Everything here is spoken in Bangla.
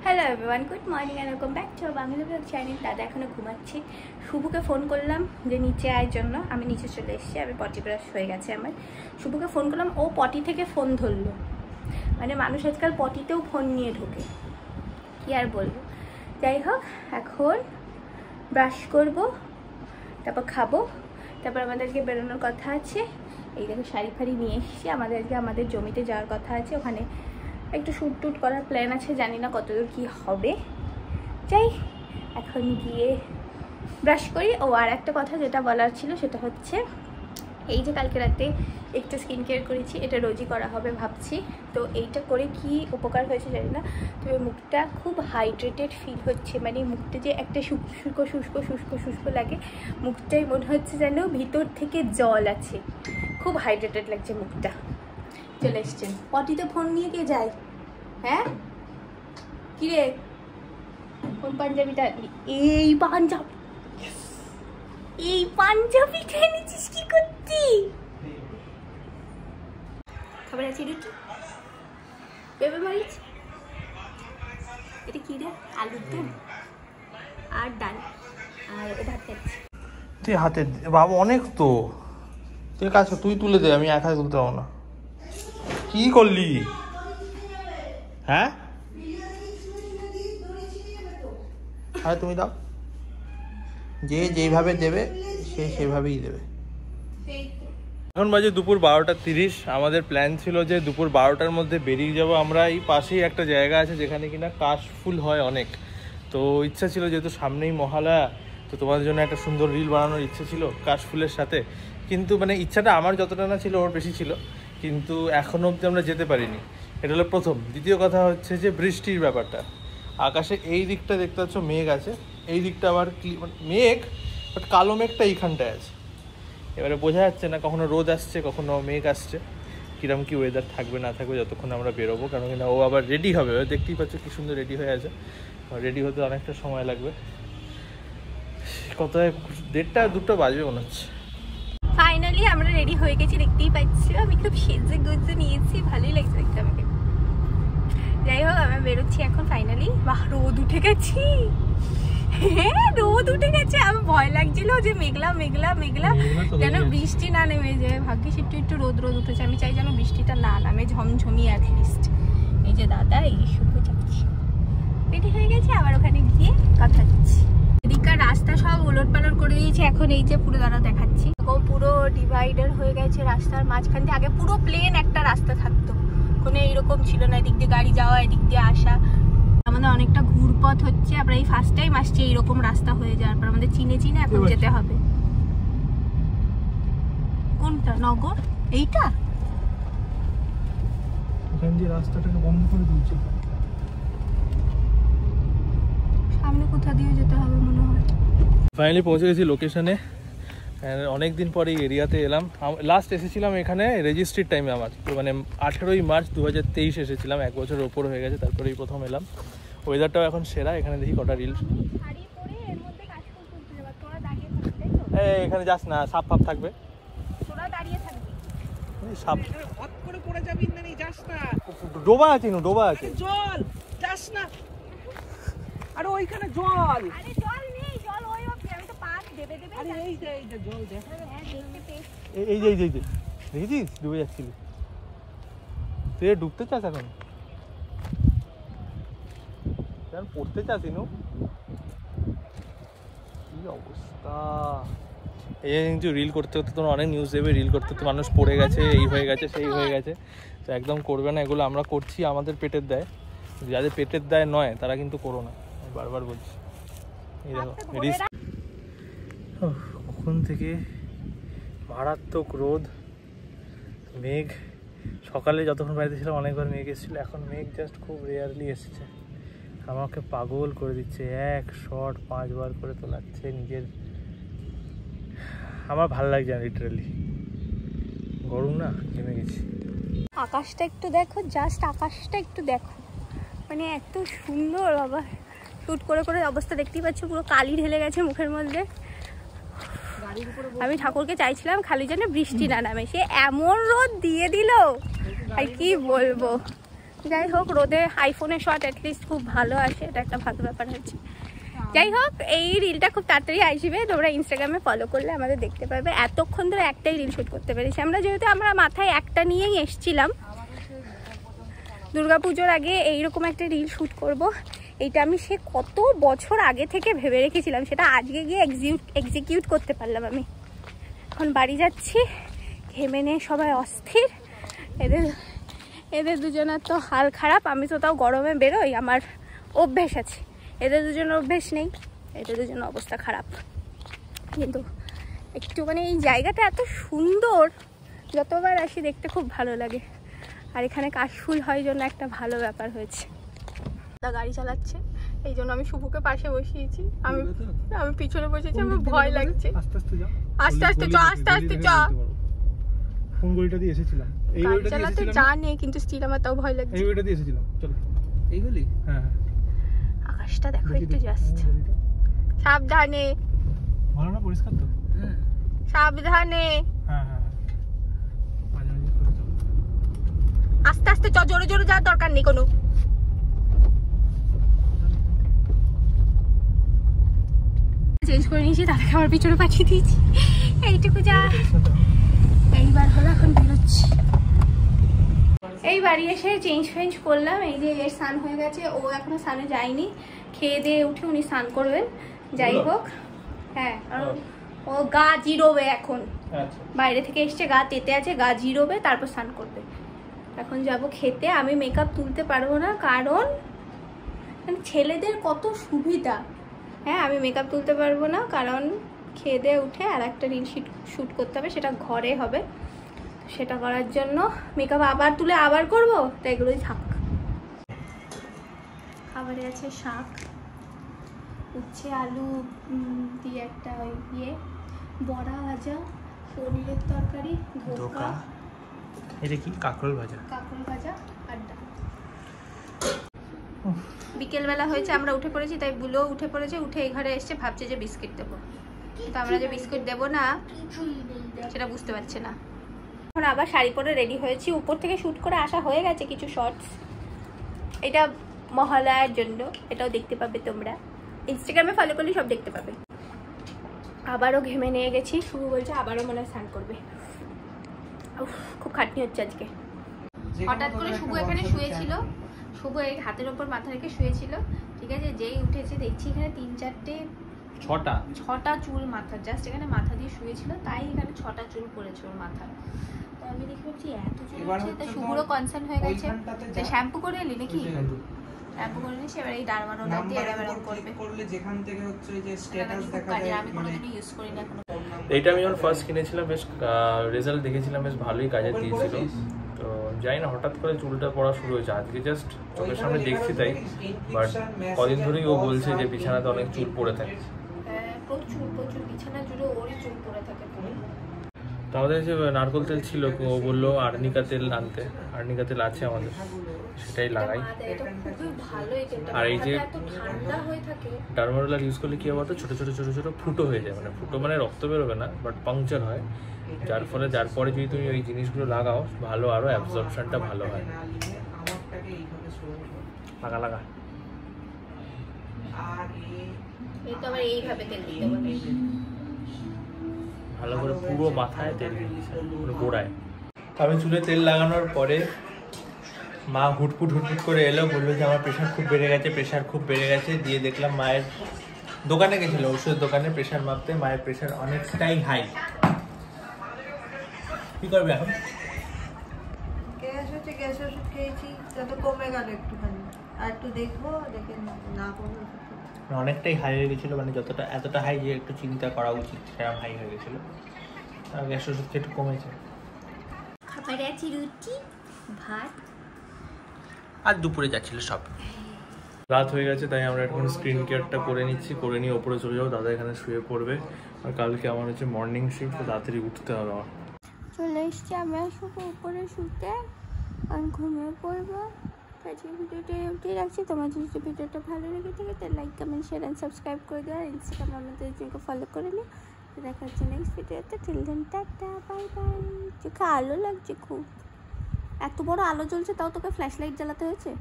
Hello everyone, good morning and welcome back to Bangla blog channel. দাদা এখনো ঘুমাচ্ছি। শুভকে ফোন করলাম যে নিচে আয় জন্য। আমি নিচে চলে এসেছি, আমি পটি ব্রাশ হয়ে গেছে আমার। শুভকে ফোন করলাম, ও পটি থেকে ফোন ধরলো। মানে মানুষ আজকাল পটিতেও ফোন নিয়ে ঢোকে, কি আর বলবো। যাই হোক, এখন ব্রাশ করব, তারপর খাবো, তারপর আমাদেরকে বেরোনোর কথা আছে। এই দেখো শাড়ি ফাড়ি নিয়ে এসেছি। আমাদের জমিতে যাওয়ার কথা আছে, ওখানে একটু শ্যুট টুট করার প্ল্যান আছে, জানি না কতদূর কী হবে। যাই এখন গিয়ে ব্রাশ করি। ও আর একটা কথা যেটা বলার ছিল সেটা হচ্ছে, এই যে কালকে রাতে একটু স্কিন কেয়ার করেছি, এটা রোজই করা হবে ভাবছি। তো এইটা করে কি উপকার হয়েছে জানি না, তবে মুখটা খুব হাইড্রেটেড ফিল হচ্ছে। মানে মুখটা যে একটা শুষ্ক শুষ্ক শুষ্ক শুষ্ক লাগে, মুখটাই মনে হচ্ছে যেন ভিতর থেকে জল আছে। খুব হাইড্রেটেড লাগছে মুখটা। চলে এসছেন, পটিতে ফোন নিয়ে কে যায়? হ্যাঁ কিরে, কোন পাঞ্জাবিটা? এই পাঞ্জাবিটা এনেছিস কি করতি? খাবার আছে রুটি, পেঁপে মরিচ, এটা কি রে? আলুর দম আর ডাল, আর ও ভাত খাচ্ছি। তুই হাতে বাবা অনেক তো, তুই কাজ তুই তুলে দে, আমি একা তুলতে পারবো না। কি করলি? হ্যাঁ আরে তুমি দাও, যে যেইভাবে দেবে সে সেভাবেই দেবে। এখন বাজে দুপুর 12:30। আমাদের প্ল্যান ছিল যে দুপুর 12টার মধ্যে বেরিয়ে যাব আমরা। এই পাশেই একটা জায়গা আছে যেখানে কিনা কাশফুল হয় অনেক। তো ইচ্ছা ছিল, যেহেতু সামনেই মহালয়া, তো তোমাদের জন্য একটা সুন্দর রিল বানানোর ইচ্ছে ছিল কাশফুলের সাথে। কিন্তু মানে ইচ্ছাটা আমার যতটা না ছিল ওর বেশি ছিল, কিন্তু এখনও অবধি আমরা যেতে পারিনি। এটা হলো প্রথম। দ্বিতীয় কথা হচ্ছে যে বৃষ্টির ব্যাপারটা। আকাশে এই দিকটা দেখতে পাচ্ছ মেঘ আছে, এই দিকটা আবার মেঘ, বাট কালো মেঘটা এইখানটায় আছে। এবারে বোঝা যাচ্ছে না, কখনো রোদ আসছে কখনো মেঘ আসছে, কিরম কি ওয়েদার থাকবে না থাকবে যতক্ষণ আমরা বেরোবো। কারণ কিনা ও আবার রেডি হবে, দেখতেই পাচ্ছ কি সুন্দর রেডি হয়ে আছে। রেডি হতে অনেকটা সময় লাগবে, কত 1:30-2টা বাজবে মনে হচ্ছে। ফাইনালি আমরা রেডি হয়ে গেছি, দেখতেই পাচ্ছি। আমি খুব সেজে গুজে নিয়েছি, ভালোই লাগছে দেখতে আমাকে। যাই হোক, আমরা বেরোচ্ছি এখন ফাইনালি। বাহ, রোদ উঠে গেছি। হ্যাঁ রোদ উঠে গেছে। আমার ভয় লাগছিল যে মেঘলা মেঘলা মেঘলা, যেন বৃষ্টি না নেমে যায়। ভাগ্যিস একটু একটু রোদ উঠেছে। আমি চাই যেন বৃষ্টিটা না নামে, ঝমঝমি অ্যাটলিস্ট। এই যে দাদা, এই শুভ যাচ্ছি, রেডি হয়ে গেছে। আবার ওখানে গিয়ে কথা হচ্ছে। এদিককার রাস্তা সব ওলট পালট করে দিয়েছে। এখন এই যে পুরো দাদা দেখাচ্ছি, পুরো ডিভাইডার হয়ে গেছে রাস্তার মাঝখান দিয়ে। আগে পুরো প্লেন একটা রাস্তা থাকতো, কোনো এইরকম ছিল না। এদিক দিয়ে গাড়ি যাওয়া, এদিক দিয়ে আসা। আমাদের অনেকটা ঘুরপথ হচ্ছে। আমরা এই ফার্স্ট টাইম আসছি এইরকম রাস্তা হয়ে যাওয়ার পর। আমাদের চিনে চিনে এখন যেতে হবে। কোনটা নগর? এইটা ওখান দিয়ে রাস্তাটাকে বন্ধ করে দিয়েছে। সামনে কোথা দিয়ে যেতে হবে মনে হয়। ফাইনালি পৌঁছে গেছি লোকেশনে। অনেক দিন পরে এই এরিয়াতে এলাম। লাস্ট এসেছিলাম এখানে রেজিস্ট্রির টাইমে, আমার মানে 18ই মার্চ 2023 এসেছিলাম। 1 বছরের ওপর হয়ে গেছে, তারপরেই প্রথম এলাম। ওয়েদারটাও এখন সেরা। এখানে দেখি কটা রিল। এখানে যাস না, সাপ ফাপ থাকবে। সাপ ডোবা আছে, ডোবা আছে, জল যাস না। আরে ওইখানে জল, এই যে দেখেছিস ডুবে যাচ্ছিলি তুই। ডুবতে চাস এখন? পড়তে চাস ইনু? কি অবস্থা! এই কিন্তু রিল করতে করতে তোমার অনেক নিউজ দেবে। রিল করতে করতে মানুষ পড়ে গেছে, এই হয়ে গেছে সেই হয়ে গেছে। তো একদম করবে না এগুলো। আমরা করছি আমাদের পেটের দায়, যাদের পেটের দায় নয় তারা কিন্তু করো না, আমি বারবার বলছি। এই দেখো কখন থেকে মারাত্মক রোদ, মেঘ। সকালে যতক্ষণ বাড়িতে ছিলাম অনেকবার মেঘ এসেছিলো, এখন মেঘ জাস্ট খুব রেয়ারলি এসেছে। আমাকে পাগল করে দিচ্ছে, এক শট 5 বার করে তোলাচ্ছে নিজের। আমার ভালো লাগছে না লিটারালি, গরম না, ঘেমে গেছি। আকাশটা একটু দেখো, জাস্ট আকাশটা একটু দেখো, মানে এত সুন্দর। বাবা শুট করে করে অবস্থা দেখতেই পাচ্ছ, পুরো কালি ঢেলে গেছে মুখের মধ্যে। আমি ঠাকুরকে চাইছিলাম খালি যেন বৃষ্টি না নামে, সে এমন রোদ দিয়ে দিল আর কি বলবো। যাই হোক, রোদে আইফোনের শট অ্যাটলিস্ট খুব ভালো আসে, এটা একটা ভালো ব্যাপার হচ্ছে। যাই হোক, এই রিলটা খুব তাড়াতাড়ি আসবে, তোমরা ইনস্টাগ্রামে ফলো করলে আমাদের দেখতে পাবে। এতক্ষণ ধরে একটাই রিল শ্যুট করতে পেরেছি আমরা, যেহেতু আমরা মাথায় একটা নিয়েই এসছিলাম দুর্গাপুজোর আগে এইরকম একটা রিল শ্যুট করব। এইটা আমি সে কত বছর আগে থেকে ভেবে রেখেছিলাম, সেটা আজকে গিয়ে এক্সিকিউট করতে পারলাম আমি। এখন বাড়ি যাচ্ছি, ঘেমে নিয়ে সবাই অস্থির। এদের দুজনের তো হাল খারাপ। আমি তো তাও গরমে বেরোই, আমার অভ্যেস আছে, এদের দুজনের অভ্যেস নেই, এদের দুজনের অবস্থা খারাপ। কিন্তু একটুখানি এই জায়গাটা এত সুন্দর, যতবার আসি দেখতে খুব ভালো লাগে। আর এখানে কাশফুল হয় জন্য একটা ভালো ব্যাপার হয়েছে। গাড়ি চালাচ্ছে, এই জন্য আমি শুভকে পাশে বসিয়েছি, আমি পিছনে বসেছি, আমার ভয় লাগছে। আস্তে আস্তে চ, আস্তে আস্তে চ। কোন গলিটা দিয়ে এসেছিলাম? এই গলিটা দিয়ে এসেছিলাম, জানি, কিন্তু স্টিল আমার তাও ভয় লাগছে। এই গলিটা দিয়ে এসেছিলাম। চলো এই গলি। হ্যাঁ, আকাশটা দেখো একটু জাস্ট। সাবধানে, ভালো না? পরিষ্কার তো? হ্যাঁ, সাবধানে। হ্যাঁ, আস্তে আস্তে চ, জোরে জোরে যাওয়ার দরকার নেই কোনো। চেঞ্জ করে নিয়েছি, তাদেরকে আমার পিছনে পাঠিয়ে দিয়েছি, এইটুকু যা। এইবার হলো, এখন বেরোচ্ছি। এই বাড়ি এসে চেঞ্জ করলাম, এই যে এর স্নান হয়ে গেছে, ও এখনো স্নানে যায়নি, খেয়ে দিয়ে উঠে উনি স্নান করবেন। যাই হোক, হ্যাঁ, ও গা জিরোবে এখন, বাইরে থেকে এসছে, গা তেতে আছে, গা জিরোবে, তারপর স্নান করবে। এখন যাব খেতে। আমি মেকআপ তুলতে পারবো না, কারণ ছেলেদের কত সুবিধা। হ্যাঁ, আমি মেকআপ তুলতে পারবো না, কারণ খেয়ে দিয়ে উঠে আর একটা রিল শ্যুট করতে হবে, সেটা ঘরে হবে। সেটা করার জন্য মেকআপ আবার তুলে আবার করবো, তো এগুলোই থাক। খাবারে আছে শাক, উচ্ছে আলু দিয়ে একটা বড়া ভাজা, পনিরের তরকারি, ধোকা, এটা কি? কাঁকরোল ভাজা আর ডাল। বিকেলবেলা হয়েছে, আমরা উঠে পড়েছি, তাই বুলো উঠে পড়েছে, উঠে এই ঘরে এসছে, ভাবছে যে বিস্কিট দেবো, কিন্তু আমরা যে বিস্কুট দেবো না সেটা বুঝতে পারছে না। এখন আবার শাড়ি পরে রেডি হয়েছি, উপর থেকে শ্যুট করে আসা হয়ে গেছে কিছু শর্টস, এটা মহালয়ার জন্য, এটাও দেখতে পাবে তোমরা, ইনস্টাগ্রামে ফলো করলে সব দেখতে পাবে। আবারও ঘেমে নিয়ে গেছি, শুভ বলছে আবারও মনে হয় স্নান করবে। খুব খাটনি হচ্ছে আজকে। হঠাৎ করে শুভ এখানে শুয়েছিল, শুভ এই হাতের ওপর মাথা রেখে শুয়েছিল, ঠিক আছে, যেই উঠেছে দেখছি এখানে 6টা চুল মাথা, জাস্ট এখানে মাথা দিয়ে শুয়েছিল, তাই এখানে 6টা চুল পড়েছে ওর মাথায়। তো আমি দেখি ভাবছি এত চুল হচ্ছে, তা শুভরও কনসার্ন হয়ে গেছে। শ্যাম্পু করে এলি নাকি? শ্যাম্পু করে নিয়েছি, এবার এই ডারমানো দিয়ে এরকম করলে যেখান থেকে হচ্ছে যে স্ট্যাটাস দেখা যায়, আমি কোনোদিনই ইউজ করি না এখনো। এইটা আমি যখন ফার্স্ট কিনেছিলাম, বেশ রেজাল্ট দেখেছিলাম, বেশ ভালোই কাজে দিয়েছিল। তো জানি না, হঠাৎ করে চুলটা পড়া শুরু হয়েছে, আজকে জাস্ট চোখের সামনে দেখছি তাই, বাট কদিন ধরেই ও বলছে যে বিছানাতে অনেক চুল পড়ে থাকে। প্রচুর বিছানা জুড়ে ওরই চুল পড়ে থাকে। তো আমাদের যে নারকোল তেল ছিল, ও বললো আর্নিকা তেল আনতে, আর্নিকা তেল আছে আমাদের, সেটাই লাগাই। আর এই যে ডারমারোলার ইউজ করলে কি হবে, ছোট ছোট ফুটো হয়ে যায়, মানে ফুটো মানে রক্ত বেরোবে না, বাট পাংচার হয়, যার পরে যদি তুমি ওই জিনিসগুলো লাগাও, ভালো, আরো অ্যাবজর্পশনটা ভালো হয়। লাগা ভালো করে পুরো মাথায় তেল দিয়েছে, পুরো গোড়ায়। আমি চুলে তেল লাগানোর পরে মা হুটপুট করে এলো, বললো যে আমার প্রেশার খুব বেড়ে গেছে। দিয়ে দেখলাম মায়ের দোকানে গেছিলো, ওষুধের দোকানে প্রেশার মাপতে, মায়ের প্রেশার অনেকটাই হাই। কি করবে এখন? গ্যাস ওষুধ খেয়েছি, যত কমে গেল একটুখানি, আর একটু দেখবো, দেখে না কমে অনেকটাই হাই হয়ে গেছিলো, মানে এতটা হাই যে একটু চিন্তা করা উচিত, সেরকম হাই হয়ে গেছিলো। গ্যাস ওষুধ একটু কমেছে। খাবারে আছে রুটি, ভাত, আর দুপুরে যাচ্ছিল সব। রাত হয়ে গেছে, তাই আমরা এখন স্ক্রিন কেয়ারটা করে নিয়ে ওপরে চলে যাবো, দাদা এখানে শুয়ে পড়বে। আর কালকে আমার হচ্ছে মর্নিং শিফট, তাড়াতাড়ি উঠতে হবে আমার। চলে এসছি আমরা শুধু উপরে শুতে, আমি ঘুমিয়ে পড়বো। আজকে ভিডিওটা উঠে রাখছি। তোমার যদি ভিডিওটা ভালো লেগে থাকে তাহলে like, comment, share and subscribe করে দেওয়া। আর ইনস্টাগ্রাম আমাদের জন্য ফলো করে নিও। দেখা হচ্ছে নেক্সট ভিডিওতে। Till then tata, bye bye. চোখে আলো লাগছে খুব। এত বড় আলো জ্বলছে তাও তোকে ফ্ল্যাশ লাইট জ্বালাতে হয়েছে?